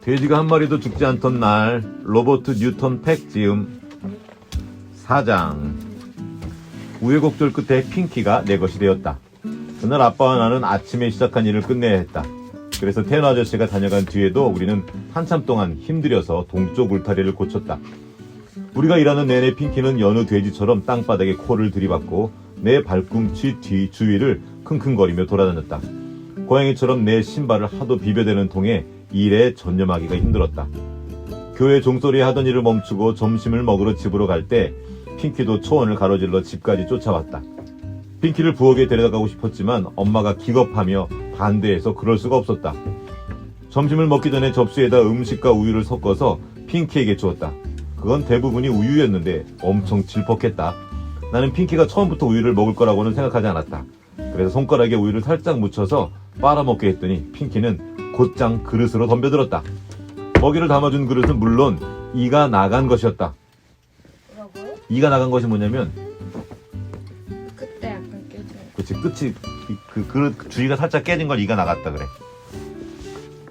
돼지가 한 마리도 죽지 않던 날, 로버트 뉴턴 팩지음 4장. 우여곡절 끝에 핑키가 내 것이 되었다. 그날 아빠와 나는 아침에 시작한 일을 끝내야 했다. 그래서 테너 아저씨가 다녀간 뒤에도 우리는 한참 동안 힘들여서 동쪽 울타리를 고쳤다. 우리가 일하는 내내 핑키는 여느 돼지처럼 땅바닥에 코를 들이받고 내 발꿈치 뒤 주위를 킁킁거리며 돌아다녔다. 고양이처럼 내 신발을 하도 비벼대는 통에 일에 전념하기가 힘들었다. 교회 종소리 하던 일을 멈추고 점심을 먹으러 집으로 갈 때 핑키도 초원을 가로질러 집까지 쫓아왔다. 핑키를 부엌에 데려가고 싶었지만 엄마가 기겁하며 반대해서 그럴 수가 없었다. 점심을 먹기 전에 접시에다 음식과 우유를 섞어서 핑키에게 주었다. 그건 대부분이 우유였는데 엄청 질퍽했다. 나는 핑키가 처음부터 우유를 먹을 거라고는 생각하지 않았다. 그래서 손가락에 우유를 살짝 묻혀서 빨아먹게 했더니 핑키는 곧장 그릇으로 덤벼들었다. 먹이를 담아준 그릇은 물론 이가 나간 것이었다. 뭐라고요? 이가 나간 것이 뭐냐면 그때 약간 깨져. 그치, 끝이 그 그릇 주위가 살짝 깨진 걸 이가 나갔다 그래.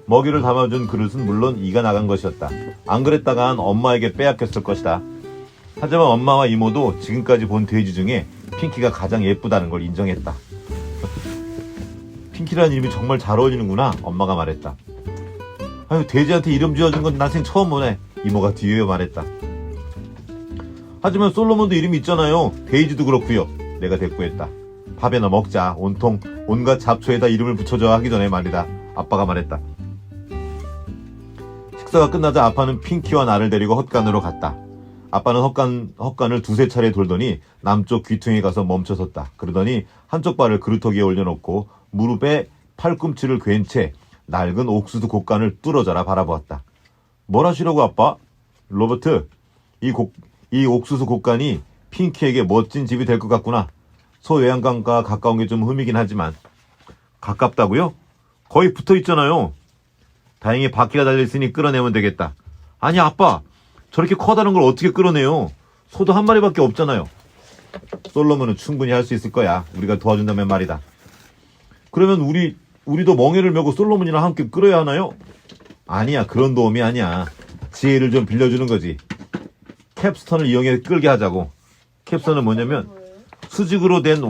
먹이를 담아준 그릇은 물론 이가 나간 것이었다. 안 그랬다간 엄마에게 빼앗겼을 것이다. 하지만 엄마와 이모도 지금까지 본 돼지 중에 핑키가 가장 예쁘다는 걸 인정했다. 핑키라는 이름이 정말 잘 어울리는구나, 엄마가 말했다. 아유, 돼지한테 이름 지어준 건 난생 처음 보네, 이모가 뒤에 말했다. 하지만 솔로몬도 이름이 있잖아요. 데이지도 그렇고요, 내가 대꾸했다. 밥에나 먹자. 온통 온갖 잡초에다 이름을 붙여줘 하기 전에 말이다, 아빠가 말했다. 식사가 끝나자 아빠는 핑키와 나를 데리고 헛간으로 갔다. 아빠는 헛간을 두세 차례 돌더니 남쪽 귀퉁이에 가서 멈춰섰다. 그러더니 한쪽 발을 그루터기에 올려놓고 무릎에 팔꿈치를 괜 채 낡은 옥수수 곡간을 뚫어져라 바라보았다. 뭘 하시려고 아빠? 로버트, 이 옥수수 곡간이 핑키에게 멋진 집이 될 것 같구나. 소요양강과 가까운 게 좀 흠이긴 하지만. 가깝다고요? 거의 붙어있잖아요. 다행히 바퀴가 달려있으니 끌어내면 되겠다. 아니 아빠, 저렇게 커다란 걸 어떻게 끌어내요? 소도 한 마리밖에 없잖아요. 솔로몬은 충분히 할 수 있을 거야. 우리가 도와준다면 말이다. 그러면 우리도 멍에를 메고 솔로몬이랑 함께 끌어야 하나요? 아니야, 그런 도움이 아니야. 지혜를 좀 빌려주는 거지. 캡스턴을 이용해 끌게 하자고. 캡스턴은 뭐냐면 수직으로 된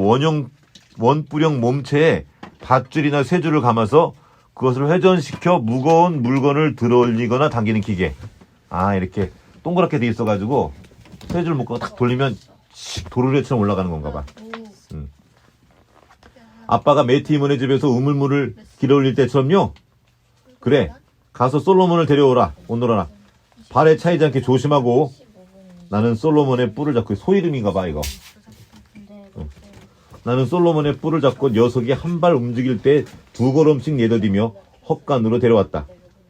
원뿔형 몸체에 밧줄이나 쇠줄을 감아서 그것을 회전시켜 무거운 물건을 들어올리거나 당기는 기계. 아, 이렇게 동그랗게 돼 있어가지고 쇠줄 묶고 탁 돌리면 도르래처럼 올라가는 건가 봐. 아빠가 매티 이모네 집에서 우물물을 길어올릴 때처럼요. 그래, 가서 솔로몬을 데려오라. 오너라. 발에 차이지 않게 조심하고. 나는 솔로몬의 뿔을 잡고, 소 이름인가 봐 이거. 나는 솔로몬의 뿔을 잡고 녀석이 한 발 움직일 때 두 걸음씩 내더디며 헛간으로 데려왔다.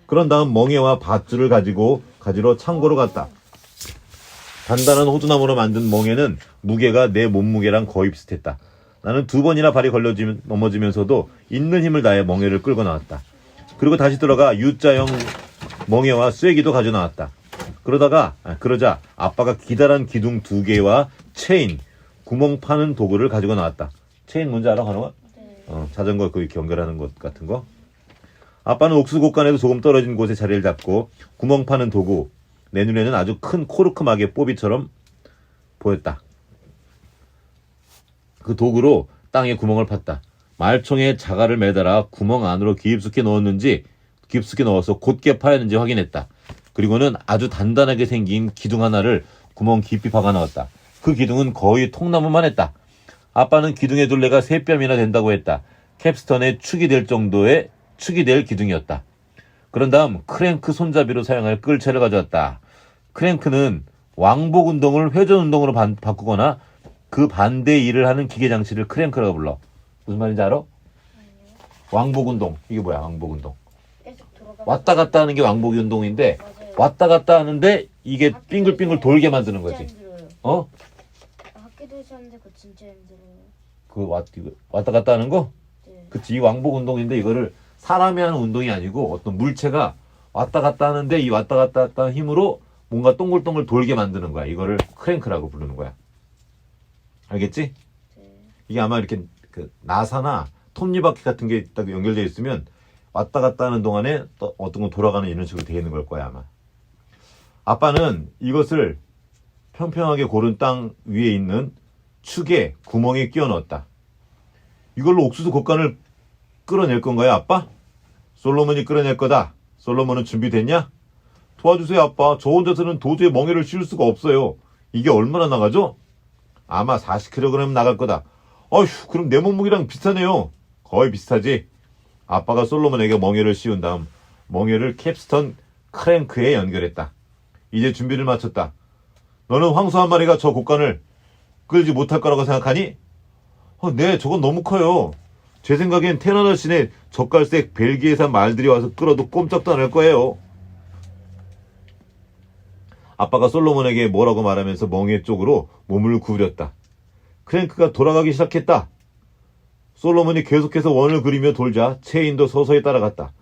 그런 다음 멍에와 밧줄을 가지러 창고로 갔다. 단단한 호두나무로 만든 멍에는 무게가 내 몸무게랑 거의 비슷했다. 나는 두 번이나 발이 넘어지면서도 있는 힘을 다해 멍에를 끌고 나왔다. 그리고 다시 들어가 U자형 멍에와 쐐기도 가져 나왔다. 그러자 아빠가 기다란 기둥 2개와 체인, 구멍 파는 도구를 가지고 나왔다. 체인 뭔지 알아, 가능아? 네. 자전거 그 연결하는 것 같은 거. 아빠는 옥수수 곡간에도 조금 떨어진 곳에 자리를 잡고 구멍 파는 도구, 내 눈에는 아주 큰 코르크막의 뽀비처럼 보였다. 그 도구로 땅에 구멍을 팠다. 말총에 자갈을 매달아 구멍 안으로 깊숙이 넣어서 곧게 파였는지 확인했다. 그리고는 아주 단단하게 생긴 기둥 하나를 구멍 깊이 박아 넣었다. 그 기둥은 거의 통나무만 했다. 아빠는 기둥의 둘레가 3뼘이나 된다고 했다. 캡스턴에 축이 될 기둥이었다. 그런 다음 크랭크 손잡이로 사용할 끌채를 가져왔다. 크랭크는 왕복 운동을 회전 운동으로 바꾸거나 그 반대의 일을 하는 기계 장치를 크랭크라고 불러. 무슨 말인지 알아? 아니요. 왕복 운동. 이게 뭐야, 왕복 운동. 계속 들어가. 왔다 갔다 하는 게 왕복 운동인데, 맞아요. 왔다 갔다 하는데 이게 빙글빙글 돌게 만드는 거지. 진짜 힘들어요. 어? 학교도 하셨는데 그거 진짜 힘들어요. 그 왔다 갔다 하는 거? 네. 그치, 이 왕복 운동인데 이거를 사람이 하는 운동이 아니고 어떤 물체가 왔다 갔다 하는데 이 왔다 갔다 하는 힘으로 뭔가 동글동글 돌게 만드는 거야. 이거를 크랭크라고 부르는 거야. 알겠지? 네. 이게 아마 이렇게 그 나사나 톱니바퀴 같은 게 딱 연결되어 있으면 왔다 갔다 하는 동안에 또 어떤 건 돌아가는 이런 식으로 되어 있는 걸 거야 아마. 아빠는 이것을 평평하게 고른 땅 위에 있는 축에 구멍에 끼워 넣었다. 이걸로 옥수수 곡간을 끌어낼 건가요, 아빠? 솔로몬이 끌어낼 거다. 솔로몬은 준비됐냐? 도와주세요, 아빠. 저 혼자서는 도저히 멍에를 씌울 수가 없어요. 이게 얼마나 나가죠? 아마 40kg 나갈 거다. 어휴, 그럼 내 몸무게랑 비슷하네요. 거의 비슷하지. 아빠가 솔로몬에게 멍에를 씌운 다음 멍에를 캡스턴 크랭크에 연결했다. 이제 준비를 마쳤다. 너는 황소 한 마리가 저 곡간을 끌지 못할 거라고 생각하니? 네, 저건 너무 커요. 제 생각엔 테너너 시내 젓갈색 벨기에산 말들이 와서 끌어도 꼼짝도 안 할 거예요. 아빠가 솔로몬에게 뭐라고 말하면서 멍에 쪽으로 몸을 구부렸다. 크랭크가 돌아가기 시작했다. 솔로몬이 계속해서 원을 그리며 돌자 체인도 서서히 따라갔다.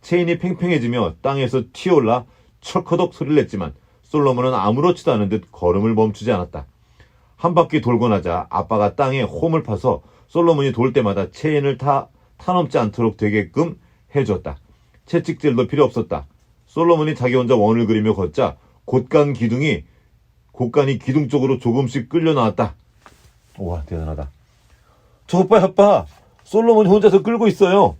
체인이 팽팽해지며 땅에서 튀어올라 철커덕 소리를 냈지만 솔로몬은 아무렇지도 않은 듯 걸음을 멈추지 않았다. 한 바퀴 돌고 나자 아빠가 땅에 홈을 파서 솔로몬이 돌 때마다 체인을 타넘지 않도록 되게끔 해줬다. 채찍질도 필요 없었다. 솔로몬이 자기 혼자 원을 그리며 걷자 곡간이 기둥 쪽으로 조금씩 끌려 나왔다. 우와, 대단하다. 저것 봐요, 아빠. 솔로몬이 혼자서 끌고 있어요.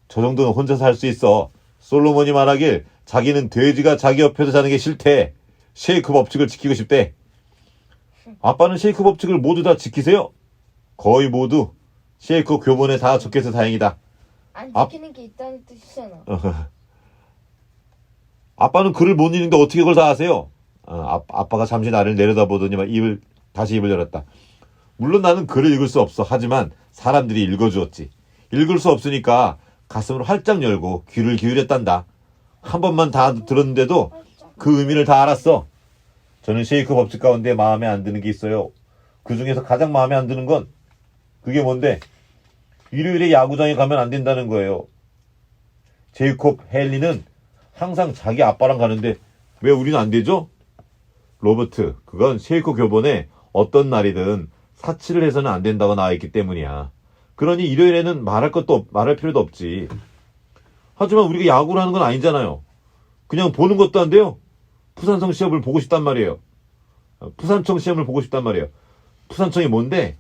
저 정도는 혼자서 할 수 있어. 솔로몬이 말하길 자기는 돼지가 자기 옆에서 자는 게 싫대. 쉐이크 법칙을 지키고 싶대. 아빠는 쉐이크 법칙을 모두 다 지키세요? 거의 모두. 쉐이크 교본에 다 적혀서 다행이다. 안 지키는 게 있다는 뜻이잖아. 아빠는 글을 못 읽는데 어떻게 그걸 다 아세요? 아빠가 잠시 나를 내려다보더니 다시 입을 열었다. 물론 나는 글을 읽을 수 없어. 하지만 사람들이 읽어주었지. 읽을 수 없으니까 가슴을 활짝 열고 귀를 기울였단다. 한 번만 다 들었는데도 그 의미를 다 알았어. 저는 쉐이크 법칙 가운데 마음에 안 드는 게 있어요. 그 중에서 가장 마음에 안 드는 건 그게 뭔데? 일요일에 야구장에 가면 안 된다는 거예요. 제이콥 헨리는 항상 자기 아빠랑 가는데 왜 우리는 안 되죠? 로버트, 그건 쉐이크 교본에 어떤 날이든 사치를 해서는 안 된다고 나와 있기 때문이야. 그러니 일요일에는 말할 필요도 없지. 하지만 우리가 야구를 하는 건 아니잖아요. 그냥 보는 것도 안 돼요. 푸산청 시험을 보고 싶단 말이에요. 푸산청 시험을 보고 싶단 말이에요. 푸산청이 뭔데?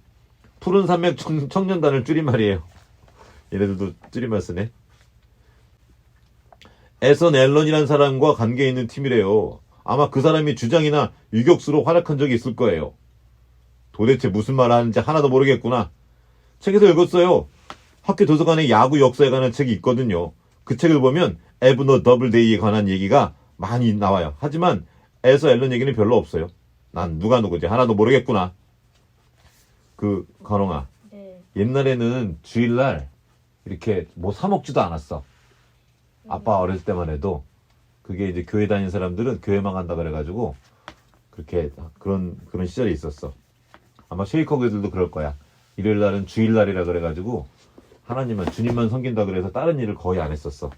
푸른 산맥 청년단을 줄임말이에요. 얘네들도 줄임말 쓰네. 에선 앨런이라는 사람과 관계 있는 팀이래요. 아마 그 사람이 주장이나 유격수로 활약한 적이 있을 거예요. 도대체 무슨 말 하는지 하나도 모르겠구나. 책에서 읽었어요. 학교 도서관에 야구 역사에 관한 책이 있거든요. 그 책을 보면 에브너 더블데이에 관한 얘기가 많이 나와요. 하지만 에서 앨런 얘기는 별로 없어요. 난 누가 누구지 하나도 모르겠구나. 관홍아. 네. 옛날에는 주일날 이렇게 뭐 사 먹지도 않았어. 아빠 어렸을 때만 해도 그게 이제 교회 다니는 사람들은 교회만 간다 그래가지고 그렇게 그런 시절이 있었어. 아마 쉐이커교들도 그럴 거야. 일요일 날은 주일날이라 그래가지고 하나님만 주님만 섬긴다 그래서 다른 일을 거의 안 했었어.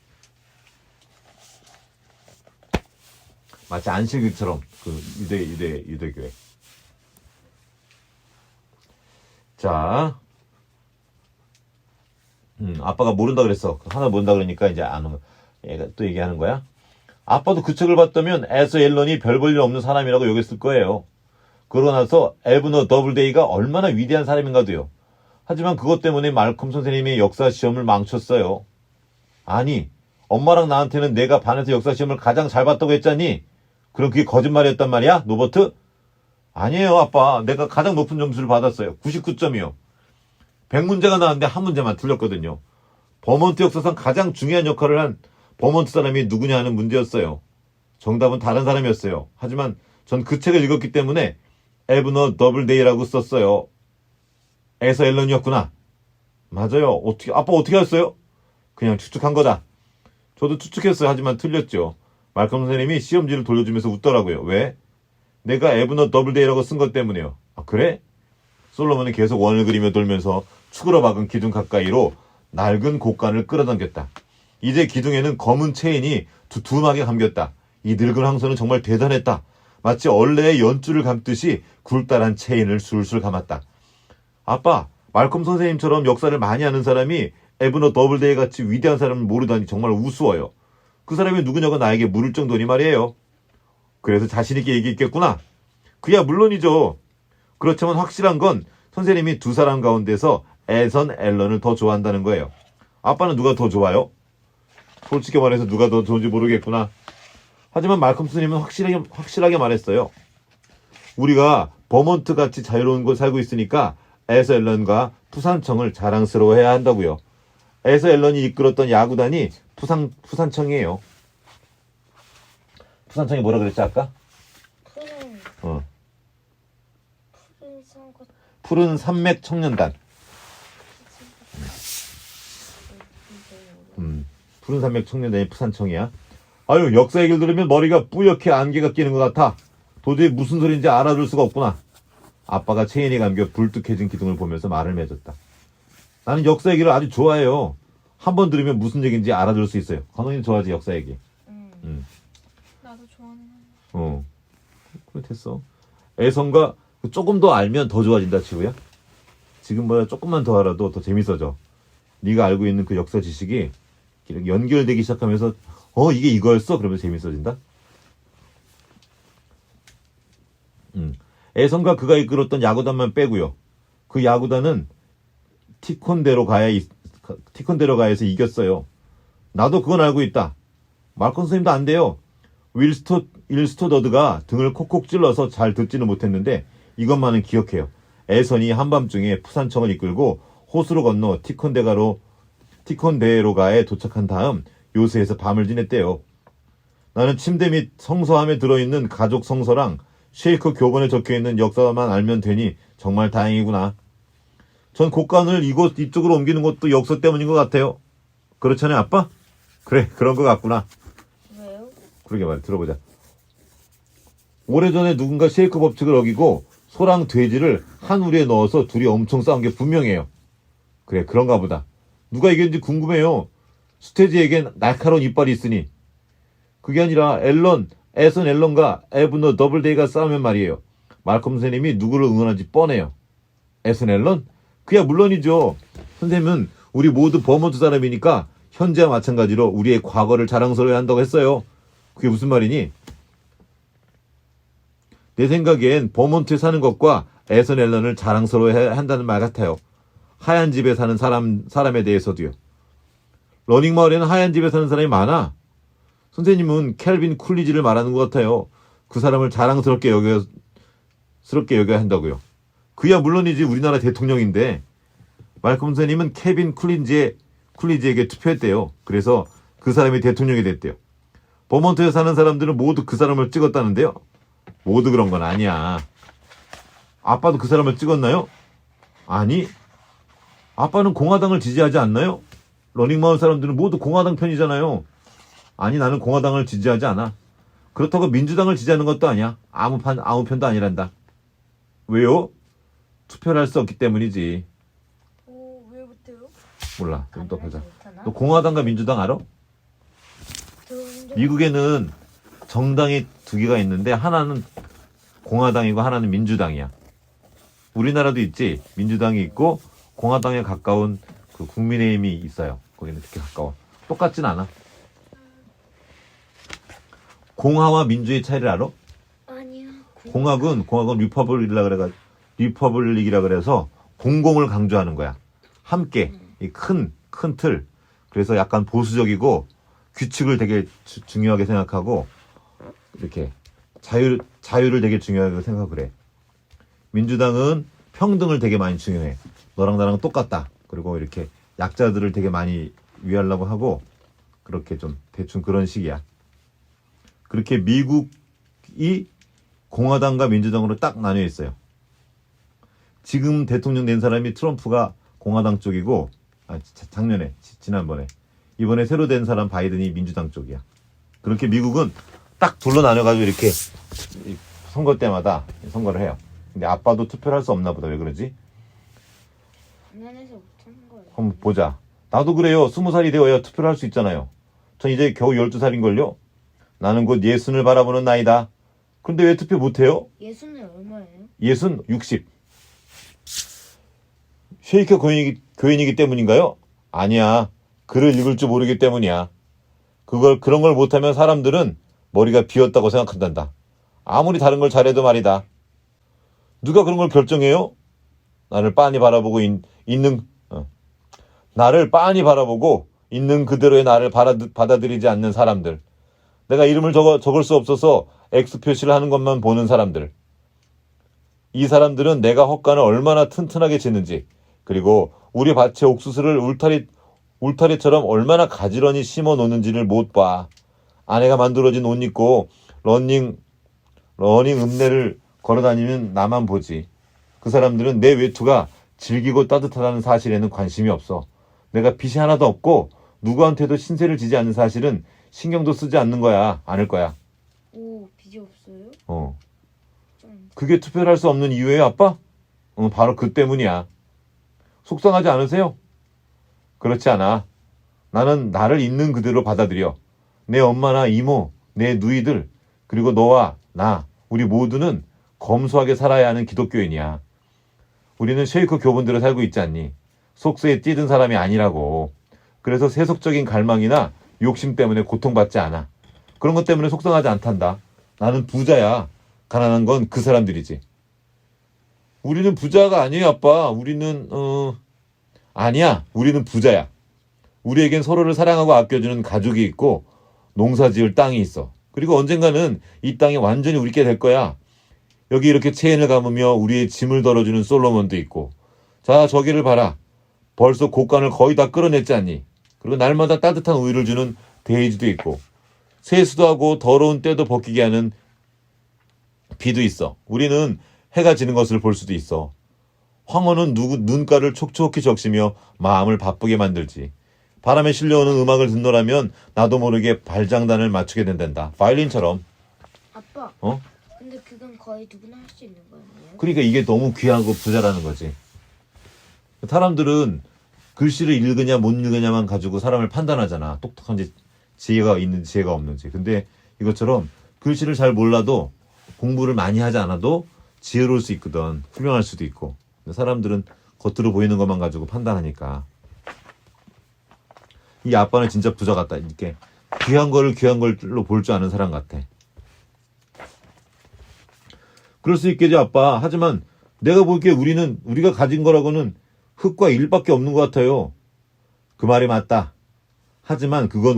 마치 안식일처럼 유대교회. 자, 아빠가 모른다 그랬어. 하나 모른다 그러니까 이제 얘가 또 얘기하는 거야. 아빠도 그 책을 봤다면 에서 앨런이 별 볼 일 없는 사람이라고 여겼을 거예요. 그러고 나서 에브너 더블데이가 얼마나 위대한 사람인가도요. 하지만 그것 때문에 말콤 선생님의 역사 시험을 망쳤어요. 아니, 엄마랑 나한테는 내가 반에서 역사 시험을 가장 잘 봤다고 했잖니? 그럼 그게 거짓말이었단 말이야, 노버트? 아니에요, 아빠. 내가 가장 높은 점수를 받았어요. 99점이요. 100문제가 나왔는데 한 문제만 틀렸거든요. 버몬트 역사상 가장 중요한 역할을 한 버몬트 사람이 누구냐 하는 문제였어요. 정답은 다른 사람이었어요. 하지만 전 그 책을 읽었기 때문에 에브너 더블데이라고 썼어요. 에서 앨런이었구나. 맞아요. 아빠 어떻게 했어요? 그냥 추측한 거다. 저도 추측했어요. 하지만 틀렸죠. 말콤 선생님이 시험지를 돌려주면서 웃더라고요. 왜? 내가 에브너 더블데이라고 쓴 것 때문에요. 아, 그래? 솔로몬은 계속 원을 그리며 돌면서 축으로 박은 기둥 가까이로 낡은 곡간을 끌어당겼다. 이제 기둥에는 검은 체인이 두툼하게 감겼다. 이 늙은 황소는 정말 대단했다. 마치 얼레의 연줄을 감듯이 굴다란 체인을 술술 감았다. 아빠, 말콤 선생님처럼 역사를 많이 아는 사람이 에브너 더블데이 같이 위대한 사람을 모르다니 정말 우스워요. 그 사람이 누구냐고 나에게 물을 정도니 말이에요. 그래서 자신있게 얘기했겠구나. 그야 물론이죠. 그렇지만 확실한 건 선생님이 두 사람 가운데서 에선 앨런을 더 좋아한다는 거예요. 아빠는 누가 더 좋아요? 솔직히 말해서 누가 더 좋은지 모르겠구나. 하지만 말콤 스님은 확실하게 말했어요. 우리가 버몬트 같이 자유로운 곳 살고 있으니까 에서 앨런과 푸산청을 자랑스러워해야 한다고요. 에서 앨런이 이끌었던 야구단이 푸산청이에요. 푸산청이 뭐라 그랬지 아까? 푸른 푸른 산것 푸른 산맥 청년단. 푸른 산맥 청년단이 푸산청이야. 아유, 역사 얘기를 들으면 머리가 뿌옇게 안개가 끼는 것 같아. 도저히 무슨 소리인지 알아들 수가 없구나. 아빠가 체인에 감겨 불뚝해진 기둥을 보면서 말을 맺었다. 나는 역사 얘기를 아주 좋아해요. 한 번 들으면 무슨 얘기인지 알아들 수 있어요. 건우님 좋아하지 역사 얘기. 나도 좋아하는 그래 됐어. 애성과 조금 더 알면 더 좋아진다 치우야. 지금보다 조금만 더 알아도 더 재밌어져. 네가 알고 있는 그 역사 지식이 이렇게 연결되기 시작하면서 이게 이거였어? 그러면서 재밌어진다. 애성과 그가 이끌었던 야구단만 빼고요. 그 야구단은 티콘데로가에서 이겼어요. 나도 그건 알고 있다. 말콘 선생님도 안 돼요. 윌스토더드가 등을 콕콕 찔러서 잘 듣지는 못했는데 이것만은 기억해요. 애선이 한밤중에 푸산청을 이끌고 호수로 건너 티콘데로가에 도착한 다음 요새에서 밤을 지냈대요. 나는 침대 및 성서함에 들어있는 가족 성서랑 쉐이크 교본에 적혀있는 역사만 알면 되니 정말 다행이구나. 전 곡간을 이쪽으로 옮기는 것도 역사 때문인 것 같아요. 그렇잖아요, 아빠? 그래, 그런 것 같구나. 왜요? 그러게 말이야, 들어보자. 오래전에 누군가 쉐이크 법칙을 어기고 소랑 돼지를 한 우리에 넣어서 둘이 엄청 싸운 게 분명해요. 그래, 그런가 보다. 누가 이겼는지 궁금해요. 스테지에겐 날카로운 이빨이 있으니. 그게 아니라 에선 앨런과 에브너 더블데이가 싸우면 말이에요. 말콤 선생님이 누구를 응원하는지 뻔해요. 에선 앨런? 그야 물론이죠. 선생님은 우리 모두 버몬트 사람이니까 현재와 마찬가지로 우리의 과거를 자랑스러워야 한다고 했어요. 그게 무슨 말이니? 내 생각엔 버몬트에 사는 것과 에선 앨런을 자랑스러워해야 한다는 말 같아요. 하얀 집에 사는 사람에 대해서도요. 러닝 마을에는 하얀 집에 사는 사람이 많아. 선생님은 켈빈 쿨리지를 말하는 것 같아요. 그 사람을 자랑스럽게 여겨야 한다고요. 그야 물론이지 우리나라 대통령인데 말콤 선생님은 켈빈 쿨리지에게 투표했대요. 그래서 그 사람이 대통령이 됐대요. 버몬트에 사는 사람들은 모두 그 사람을 찍었다는데요. 모두 그런 건 아니야. 아빠도 그 사람을 찍었나요? 아니. 아빠는 공화당을 지지하지 않나요? 러닝마을 사람들은 모두 공화당 편이잖아요. 아니, 나는 공화당을 지지하지 않아. 그렇다고 민주당을 지지하는 것도 아니야. 아무 편도 아니란다. 왜요? 투표를 할 수 없기 때문이지. 왜 못해요? 몰라. 좀 더 보자. 너 공화당과 민주당 알아? 저 미국에는 정당이 두 개가 있는데 하나는 공화당이고 하나는 민주당이야. 우리나라도 있지. 민주당이 있고 공화당에 가까운 그 국민의힘이 있어요. 거기는 특히 가까워. 똑같진 않아. 공화와 민주의 차이를 알아? 아니요. 공화국은 리퍼블릭이라 그래서 공공을 강조하는 거야. 함께 이 큰 틀. 그래서 약간 보수적이고 규칙을 되게 중요하게 생각하고 이렇게 자유를 되게 중요하게 생각을 해. 민주당은 평등을 되게 많이 중요해. 너랑 나랑 똑같다. 그리고 이렇게 약자들을 되게 많이 위하려고 하고 그렇게 좀 대충 그런 식이야. 그렇게 미국이 공화당과 민주당으로 딱 나뉘어 있어요. 지금 대통령 된 사람이 트럼프가 공화당 쪽이고 작년에 지난번에 이번에 새로 된 사람 바이든이 민주당 쪽이야. 그렇게 미국은 딱 둘로 나눠가지고 이렇게 선거 때마다 선거를 해요. 근데 아빠도 투표를 할 수 없나 보다. 왜 그러지? 가난해서 못하는 거예요. 한번 보자. 나도 그래요. 20살이 되어야 투표를 할 수 있잖아요. 전 이제 겨우 12살인걸요? 나는 곧 예순을 바라보는 나이다. 그런데 왜 투표 못해요? 예수는 얼마예요? 예순 60. 쉐이커 교인이기 때문인가요? 아니야. 글을 읽을 줄 모르기 때문이야. 그런 걸 못하면 사람들은 머리가 비었다고 생각한단다. 아무리 다른 걸 잘해도 말이다. 누가 그런 걸 결정해요? 나를 빤히 바라보고 나를 빤히 바라보고 있는 그대로의 나를 받아들이지 않는 사람들. 내가 이름을 적을 수 없어서 X 표시를 하는 것만 보는 사람들. 이 사람들은 내가 헛간을 얼마나 튼튼하게 짓는지, 그리고 우리 밭에 옥수수를 울타리처럼 얼마나 가지런히 심어 놓는지를 못 봐. 아내가 만들어진 옷 입고 러닝 읍내를 걸어다니면 나만 보지. 그 사람들은 내 외투가 질기고 따뜻하다는 사실에는 관심이 없어. 내가 빚이 하나도 없고 누구한테도 신세를 지지 않는 사실은 신경도 쓰지 않는 거야. 않을 거야. 오, 빚이 없어요? 좀 그게 투표를 할 수 없는 이유예요, 아빠? 바로 그 때문이야. 속상하지 않으세요? 그렇지 않아. 나는 나를 있는 그대로 받아들여. 내 엄마나 이모, 내 누이들, 그리고 너와 나, 우리 모두는 검소하게 살아야 하는 기독교인이야. 우리는 쉐이커 교본대로 살고 있지 않니? 속세에 찌든 사람이 아니라고. 그래서 세속적인 갈망이나 욕심 때문에 고통받지 않아. 그런 것 때문에 속상하지 않단다. 나는 부자야. 가난한 건 그 사람들이지. 우리는 부자가 아니에요, 아빠. 아니야. 우리는 부자야. 우리에겐 서로를 사랑하고 아껴주는 가족이 있고 농사 지을 땅이 있어. 그리고 언젠가는 이 땅이 완전히 우리께 될 거야. 여기 이렇게 체인을 감으며 우리의 짐을 덜어주는 솔로몬도 있고. 자, 저기를 봐라. 벌써 곡간을 거의 다 끌어냈지 않니? 그리고 날마다 따뜻한 우유를 주는 데이지도 있고. 세수도 하고 더러운 때도 벗기게 하는 비도 있어. 우리는 해가 지는 것을 볼 수도 있어. 황혼은 눈가를 촉촉히 적시며 마음을 바쁘게 만들지. 바람에 실려오는 음악을 듣노라면 나도 모르게 발장단을 맞추게 된단다. 바이올린처럼. 아빠. 근데 그건 거의 누구나 할 수 있는 거 아니에요? 그러니까 이게 너무 귀하고 부자라는 거지. 사람들은 글씨를 읽으냐 못 읽으냐만 가지고 사람을 판단하잖아. 똑똑한지 지혜가 있는지 지혜가 없는지. 근데 이것처럼 글씨를 잘 몰라도 공부를 많이 하지 않아도 지혜로울 수 있거든. 훌륭할 수도 있고. 근데 사람들은 겉으로 보이는 것만 가지고 판단하니까. 이 아빠는 진짜 부자 같다. 이렇게 귀한 거를 귀한 걸로 볼 줄 아는 사람 같아. 그럴 수 있겠지, 아빠. 하지만 내가 보기에 우리가 가진 거라고는 흙과 일밖에 없는 것 같아요. 그 말이 맞다. 하지만 그건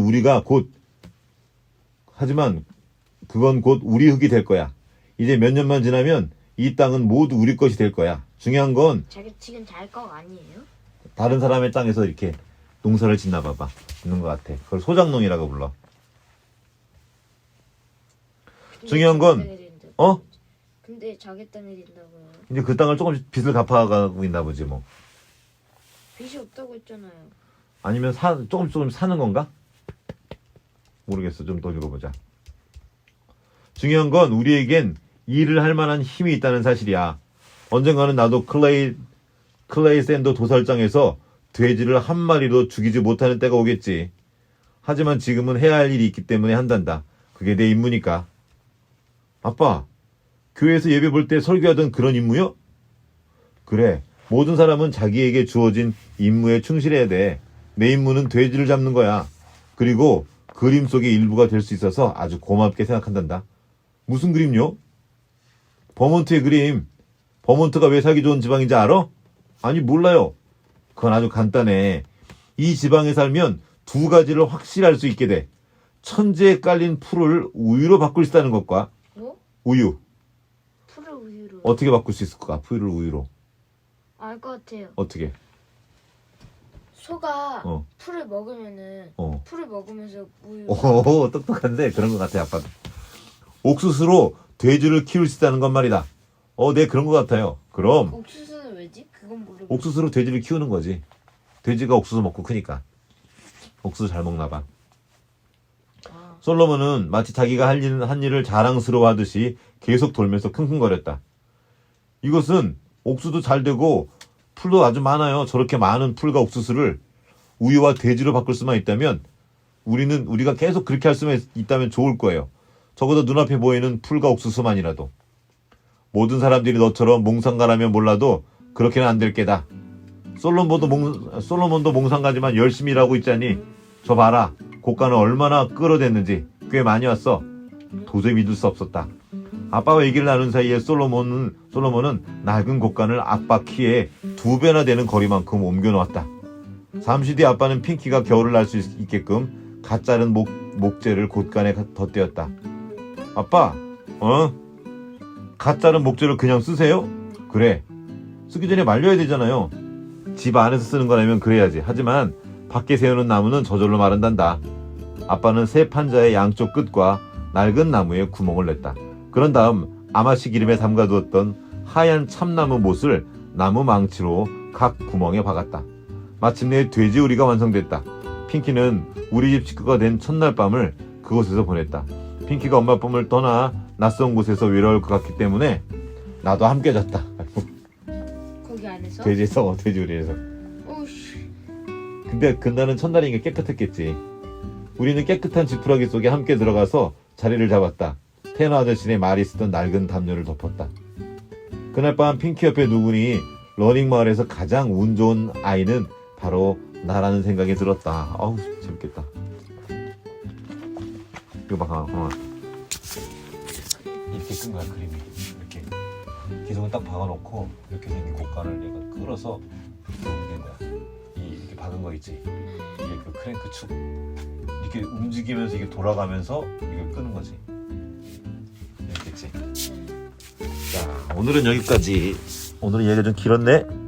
곧 우리 흙이 될 거야. 이제 몇 년만 지나면 이 땅은 모두 우리 것이 될 거야. 중요한 건 자기 지금 잘 거 아니에요? 다른 사람의 땅에서 이렇게 농사를 짓나 봐봐. 짓는 것 같아. 그걸 소작농이라고 불러. 중요한 건 근데 자기 땅에 된다고요. 이제 그 땅을 조금씩 빚을 갚아가고 있나 보지 뭐. 빚이 없다고 했잖아요. 아니면 조금 사는 건가? 모르겠어. 좀 더 읽어보자. 중요한 건 우리에겐 일을 할 만한 힘이 있다는 사실이야. 언젠가는 나도 클레이 샌더 도살장에서 돼지를 한 마리도 죽이지 못하는 때가 오겠지. 하지만 지금은 해야 할 일이 있기 때문에 한단다. 그게 내 임무니까. 아빠, 교회에서 예배 볼 때 설교하던 그런 임무요? 그래. 모든 사람은 자기에게 주어진 임무에 충실해야 돼. 내 임무는 돼지를 잡는 거야. 그리고 그림 속의 일부가 될 수 있어서 아주 고맙게 생각한단다. 무슨 그림요? 버몬트의 그림. 버몬트가 왜 살기 좋은 지방인지 알아? 아니, 몰라요. 그건 아주 간단해. 이 지방에 살면 두 가지를 확실히 알 수 있게 돼. 천지에 깔린 풀을 우유로 바꿀 수 있다는 것과 우유. 풀을 우유로. 어떻게 바꿀 수 있을까? 풀을 우유로. 알 것 같아요. 어떻게? 소가 풀을 먹으면은 풀을 먹으면서 우유. 오, 똑똑한데 그런 것 같아, 아빠도. 옥수수로 돼지를 키울 수 있다는 건 말이다. 네, 그런 것 같아요. 그럼 옥수수는 왜지? 그건 모르겠어. 옥수수로 돼지를 키우는 거지. 돼지가 옥수수 먹고 크니까. 옥수수 잘 먹나 봐. 솔로몬은 마치 자기가 한 일을 자랑스러워하듯이 계속 돌면서 킁킁거렸다. 이것은 옥수도 잘 되고 풀도 아주 많아요. 저렇게 많은 풀과 옥수수를 우유와 돼지로 바꿀 수만 있다면 우리가 계속 그렇게 할 수만 있다면 좋을 거예요. 적어도 눈앞에 보이는 풀과 옥수수만이라도. 모든 사람들이 너처럼 몽상가라면 몰라도 그렇게는 안 될 게다. 솔로몬도 몽상가지만 열심히 일하고 있잖니. 저 봐라. 고가는 얼마나 끌어댔는지 꽤 많이 왔어. 도저히 믿을 수 없었다. 아빠와 얘기를 나눈 사이에 솔로몬은 낡은 곡간을 아빠 키에 2배나 되는 거리만큼 옮겨놓았다. 잠시 뒤 아빠는 핑키가 겨울을 날 수 있게끔 갓 자른 목재를 곡간에 덧대었다. 아빠, 갓 자른 목재를 그냥 쓰세요? 그래. 쓰기 전에 말려야 되잖아요. 집 안에서 쓰는 거라면 그래야지. 하지만 밖에 세우는 나무는 저절로 마른단다. 아빠는 새 판자의 양쪽 끝과 낡은 나무에 구멍을 냈다. 그런 다음 아마씨 기름에 담가두었던 하얀 참나무 못을 나무 망치로 각 구멍에 박았다. 마침내 돼지우리가 완성됐다. 핑키는 우리 집 식구가 된 첫날 밤을 그곳에서 보냈다. 핑키가 엄마 뿜을 떠나 낯선 곳에서 외로울 것 같기 때문에 나도 함께 잤다. 거기 안에서? 돼지우리에서. 오씨. 근데 그날은 첫날이니까 깨끗했겠지. 우리는 깨끗한 지푸라기 속에 함께 들어가서 자리를 잡았다. 테너 아저씨네 말이 쓰던 낡은 담요를 덮었다. 그날 밤 핑키 옆에 누구니 러닝 마을에서 가장 운 좋은 아이는 바로 나라는 생각이 들었다. 아우 재밌겠다. 이거 봐, 이렇게 끈 거야 그림이. 이렇게 기둥을 딱 박아놓고 이렇게 생긴 곡간을 얘가 끌어서 이렇게 된 거야. 이렇게 박은 거 있지. 이게 그 크랭크 축 이렇게 움직이면서 이게 돌아가면서 이걸 끄는 거지. 이렇겠지. 자, 오늘은 여기까지. 오늘은 얘기가 좀 길었네.